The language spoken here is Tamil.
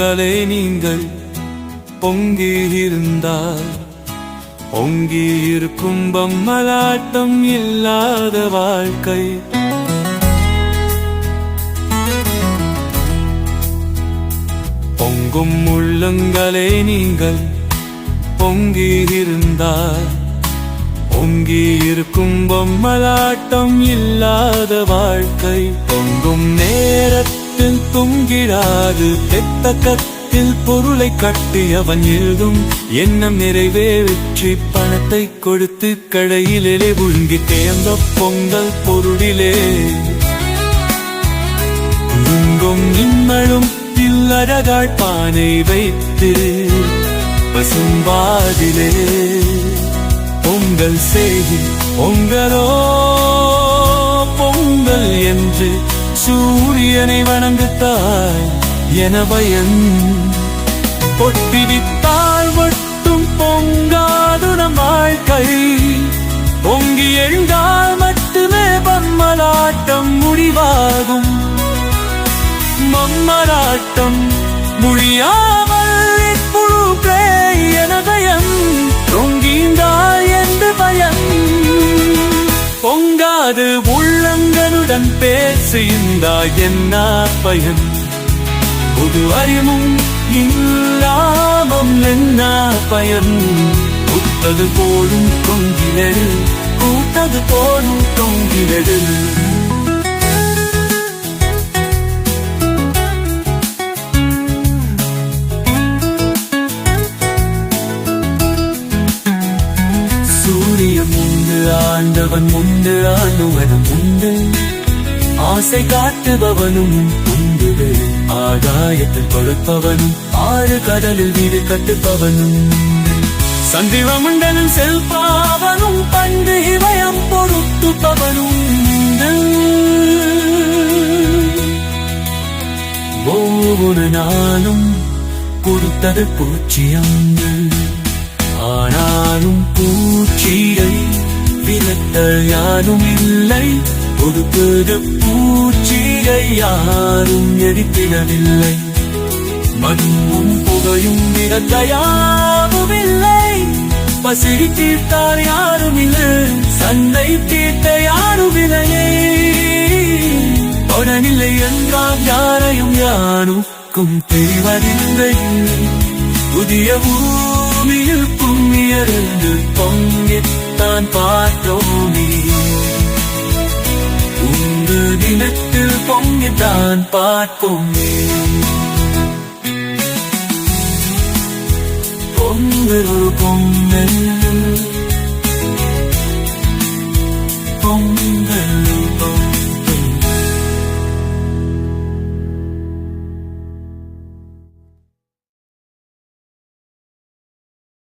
உள்ளங்களே நீங்கள் பொங்கி இருந்தால் பொங்கி இருக்கும் பொம்மலாட்டம் இல்லாத வாழ்க்கை. பொங்கும் உள்ளங்களே நீங்கள் பொங்கி இருந்தால் பொங்கி இருக்கும் பொம்மலாட்டம் இல்லாத வாழ்க்கை. பொங்கும் நேரத்தில் தொங்கிடாது தெப்பக்கத்தில் பொருளை கட்டியவன் எழுதும் எண்ணம் நிறைவேற்றி பணத்தை கொடுத்து கடையிலே விழுங்கி தேர்ந்த பொங்கல் பொருளிலே உங்கும் நிம்மளும் அழகாய் பானை வைத்து பசும்பாதிலே பொங்கல் செய்தி பொங்கலோ பொங்கல் என்று சூரியனை வணங்குத்தாய் என பயன் பொட்டிவித்தால் மட்டும் பொங்காது நம் வாழ்க்கை. பொங்கி எழுந்தால் மட்டுமே பொம்மலாட்டம் முடிவாகும். பொம்மலாட்டம் முடியாமல் இப்பொழுதே என பயம் தொங்கிந்தால் என்று பயம். பொங்காது உள்ளங்களுடன் பேசியிருந்தால் என்ன பயன்? புது அறிவும் இல்லாமல் என்ன பயன்? கூட்டது போடும் தொங்கினது கூட்டது போடும் தொங்கினது. முண்டு ஆண்டவன் உண்டு ஆணுவனும் உண்டு ஆசை காட்டுபவனும் உண்டு. ஆகாயத்தில் கொடுப்பவனும் ஆறு கடலில் வீடு கட்டுப்பவனும் சந்திவமுண்டனும் செல்பாவனும் பண்டு இவயம் பொறுத்துப்பவனும் ஒவ்வொரு நாளும் கொடுத்தது பூச்சியம். ஆனாலும் பூச்சியை விரட்டல் யாரும் இல்லை. கொடுப்பது பூச்சியை யாரும் எரிப்பிடவில்லை. மண்ணும் புகையும் விரட்ட யாரும் இல்லை. பசிடி தீர்த்தார் யாரும் இல்லை. சண்டை தீர்த்த யாரும் இல்லையே. தொடனில்லை என்றால் யாரையும் யாருக்கும் தெரிவதில்லை. புதிய பூமியில் கும்மியருந்து பொங்கித்தான் பார்த்தோமே. உந்து தினத்தில் பொங்கித்தான் பார்ப்போமே. பொங்கல் பொங்கல்